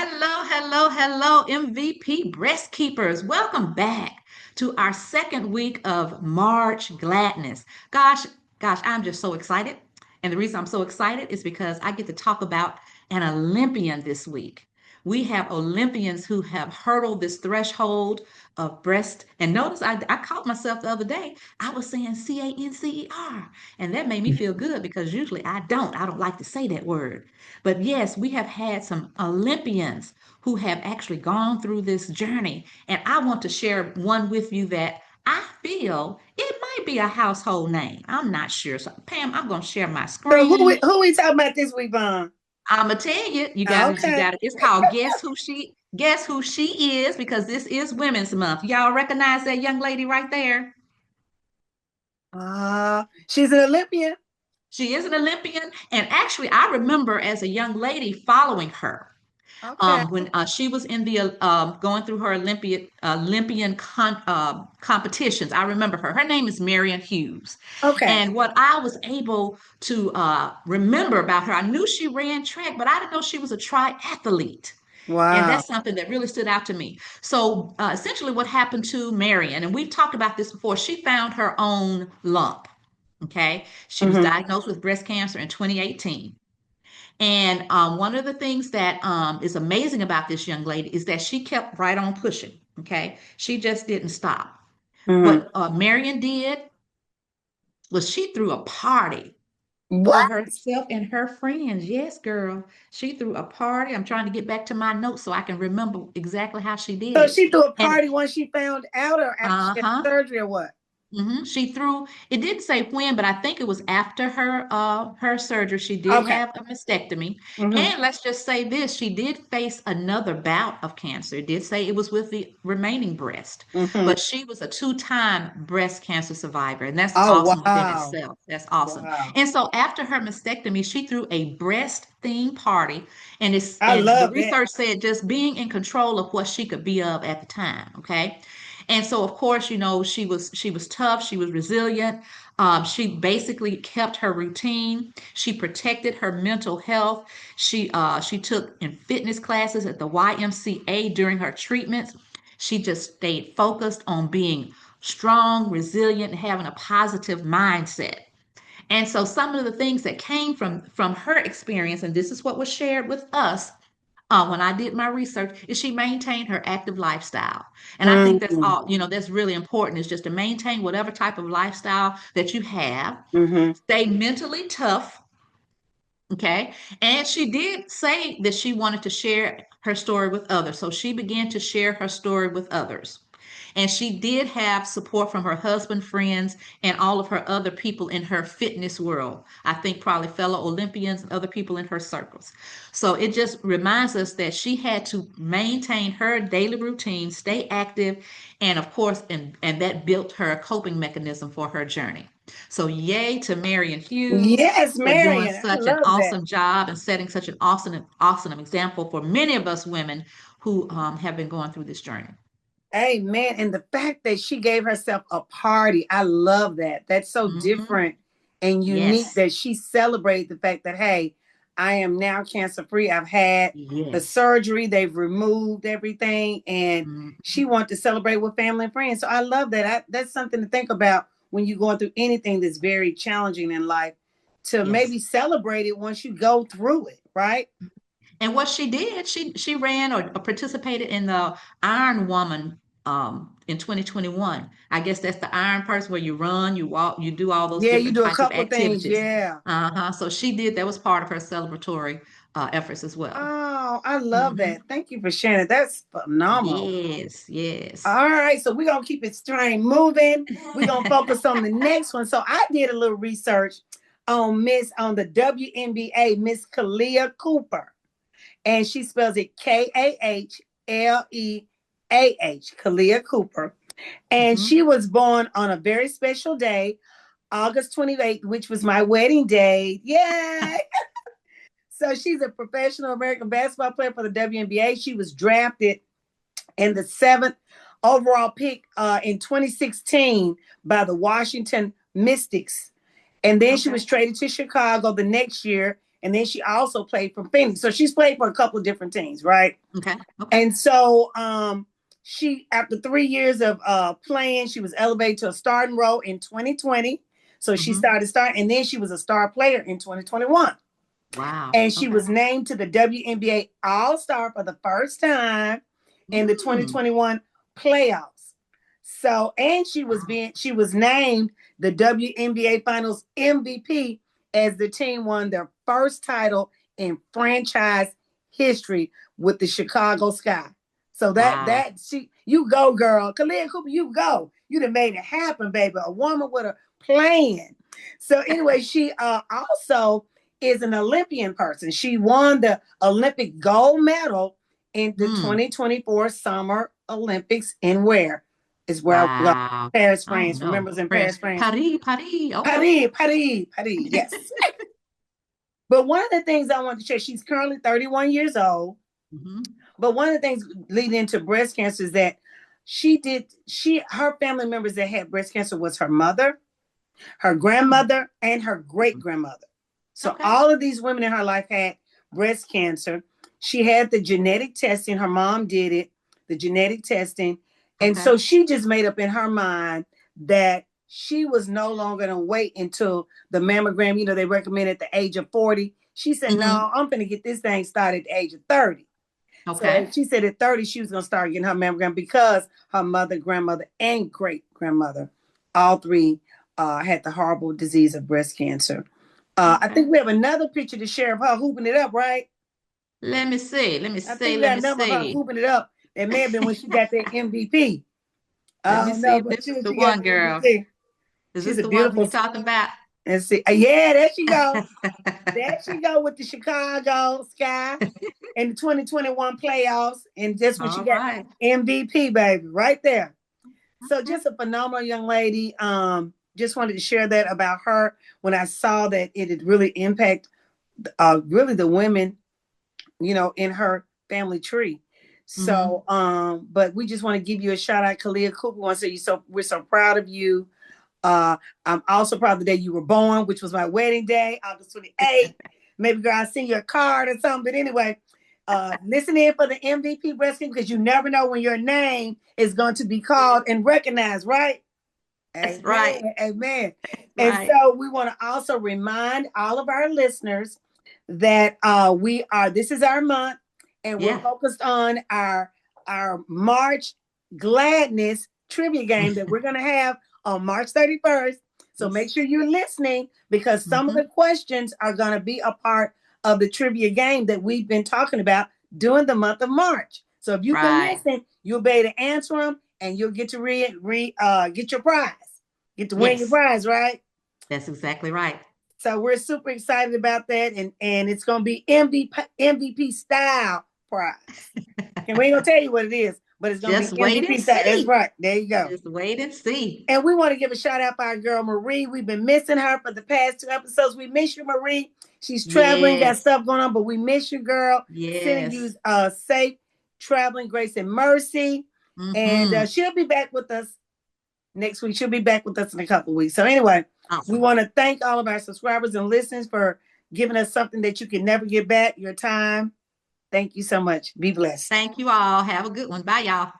Hello, hello, hello, MVP breast keepers. Welcome back to our second week of March Gladness. Gosh, I'm just so excited. And the reason I'm so excited is because I get to talk about an Olympian this week. We have Olympians who have hurdled this threshold of breast. And notice I caught myself the other day. I was saying CANCER. And that made me feel good because usually I don't. I don't like to say that word. But yes, we have had some Olympians who have actually gone through this journey. And I want to share one with you that I feel it might be a household name. I'm not sure. So, Pam, I'm going to share my So screen. who we talking about this week, Vaughn? I'm gonna tell you, you Okay. got it. It's called Guess Who She Is, because this is Women's Month. Y'all recognize that young lady right there? She's an Olympian. She is an Olympian, and actually, I remember as a young lady following her. Okay. When she was in the going through her Olympian competitions. I remember her. Her name is Marion Hughes. Okay. And what I was able to remember about her, I knew she ran track, but I didn't know she was a triathlete. And Wow. that's something that really stood out to me. So essentially, what happened to Marion, and we've talked about this before, she found her own lump. Okay. She was Hmm. diagnosed with breast cancer in 2018. And one of the things that is amazing about this young lady is that she kept right on pushing. Okay. She just didn't stop. Hmm. What Marion did was she threw a party for What? herself and her friends. Yes, girl. She threw a party. I'm trying to get back to my notes so I can remember exactly how she did So it. she threw a And party once she found out, or after she had uh-huh. surgery, or what? She threw, it didn't say when, but I think it was after her surgery. She did Okay. have a mastectomy. Hmm. And let's just say this, she did face another bout of cancer. It did say it was with the remaining breast, Hmm. but she was a two-time breast cancer survivor, and that's Oh awesome within wow. itself. That's awesome. Wow. And so after her mastectomy, she threw a breast themed party, and it's I and the love that. research said just being in control of what she could be of at the time. Okay. And so, of course, she was tough. She was resilient. She basically kept her routine. She protected her mental health. She took in fitness classes at the YMCA during her treatments. She just stayed focused on being strong, resilient, and having a positive mindset. And so, some of the things that came from her experience, and this is what was shared with us when I did my research, is she maintained her active lifestyle. And I think that's Mm-hmm. all, that's really important, is just to maintain whatever type of lifestyle that you have. Hmm. Stay mentally tough. Okay. And she did say that she wanted to share her story with others. So she began to share her story with others. And she did have support from her husband, friends, and all of her other people in her fitness world. I think probably fellow Olympians and other people in her circles. So it just reminds us that she had to maintain her daily routine, stay active, and of course, and that built her a coping mechanism for her journey. So yay to Marion Hughes Yes, for doing Marion. I such an love that. awesome job and setting such an awesome example for many of us women who have been going through this journey. Amen. And the fact that she gave herself a party, I love that. That's so Hmm. different and unique Yes, that she celebrated the fact that, hey, I am now cancer free. I've had the yes. surgery, they've removed everything, and Mhm. she wanted to celebrate with family and friends. So I love that. That's something to think about when you're going through anything that's very challenging in life, to Yes. maybe celebrate it once you go through it, right? And what she did, she ran or participated in the Iron Woman in 2021. I guess that's the Iron person where you run, you walk, you do all those Yeah, you different do a types of couple of things. activities. Yeah. Uh-huh. So she did, that was part of her celebratory efforts as well. Oh, I love Hmm. that. Thank you for sharing it. That's phenomenal. Yes, yes. All right, so we're gonna keep it straight moving. We're gonna focus on the next one. So I did a little research on the WNBA, Miss Kalia Cooper. And she spells it Kahleah, Kalia Cooper. And Hmm. she was born on a very special day, August 28th, which was my wedding day. Yay! So she's a professional American basketball player for the WNBA. She was drafted in the seventh overall pick in 2016 by the Washington Mystics. And then she Okay. was traded to Chicago the next year and then she also played for Phoenix. So she's played for a couple of different teams, right? Okay. Okay. And so she, after 3 years of playing, she was elevated to a starting role in 2020. So she Hmm. starting, and then she was a star player in 2021. Wow. And she Okay. was named to the WNBA All-Star for the first time in the Mm. 2021 playoffs. So, and Wow. she was named the WNBA Finals MVP as the team won their first title in franchise history with the Chicago Sky. So Wow. you go, girl. Kalia Cooper, you go. You done made it happen, baby. A woman with a plan. So anyway, she also is an Olympian person. She won the Olympic gold medal in the Hmm. 2024 Summer Olympics in where? Is where I go. Wow. Paris, I don't France. know. Remember, it's in Press Paris, France. Paris, Paris. Okay. Paris, Paris, Paris. Yes. But one of the things I want to share, she's currently 31 years old. Hmm. But one of the things leading into breast cancer is that her family members that had breast cancer was her mother, her grandmother, and her great grandmother. So Okay. all of these women in her life had breast cancer. She had the genetic testing. Her mom did it, the genetic testing. And Okay. so she just made up in her mind that she was no longer going to wait until the mammogram, they recommend at the age of 40. She said, Hmm. no, I'm going to get this thing started at the age of 30. So Okay. she said at 30, she was going to start getting her mammogram because her mother, grandmother, and great grandmother, all three had the horrible disease of breast cancer. I Okay. think we have another picture to share of her hooping it up, right? Let me see. Let me I think see. we Let got me another of her see. hooping it up. That may have been when she got that MVP. Let I me don't see know, if but this is the she got one, the girl. MVP. Is She's this a the one beautiful. you're talking about? Let's see. Yeah, there she go. There she go with the Chicago Sky in the 2021 playoffs. And that's when she All got right. MVP, baby, right there. So Okay. just a phenomenal young lady. Just wanted to share that about her when I saw that it had really impacted really the women, in her family tree. Mm-hmm. So, but we just want to give you a shout out, Kalia Cooper. Want to say we're so proud of you. I'm also proud of the day you were born, which was my wedding day, August 28th. Maybe girl, I'll send you a card or something. But anyway, listen in for the MVP breastfeeding because you never know when your name is going to be called and recognized, right? That's right. Amen. Amen. That's And right. so we want to also remind all of our listeners that this is our month and we're Yeah. focused on our March gladness trivia game that we're going to have on March 31st. So make Yes. sure you're listening because some of Mm-hmm. the questions are going to be a part of the trivia game that we've been talking about during the month of March. So if you can Right. listen, you'll be able to answer them and you'll get to get your prize. Get to win your Yes. prize, right? That's exactly right. So we're super excited about that, and it's gonna be MVP style prize. And we ain't gonna tell you what it is, but it's gonna be Just wait and MVP style. That's see. right. There you go. Just wait and see. And we want to give a shout out for our girl Marie. We've been missing her for the past 2 episodes. We miss you, Marie. She's traveling, got Yes. stuff going on, but we miss you, girl. Sending you Yes. safe traveling, grace and mercy. And Mm-hmm. she'll be back with us next week. She'll be back with us in a couple of weeks. So anyway, we Awesome. want to thank all of our subscribers and listeners for giving us something that you can never get back, your time. Thank you so much. Be blessed. Thank you all. Have a good one. Bye, y'all.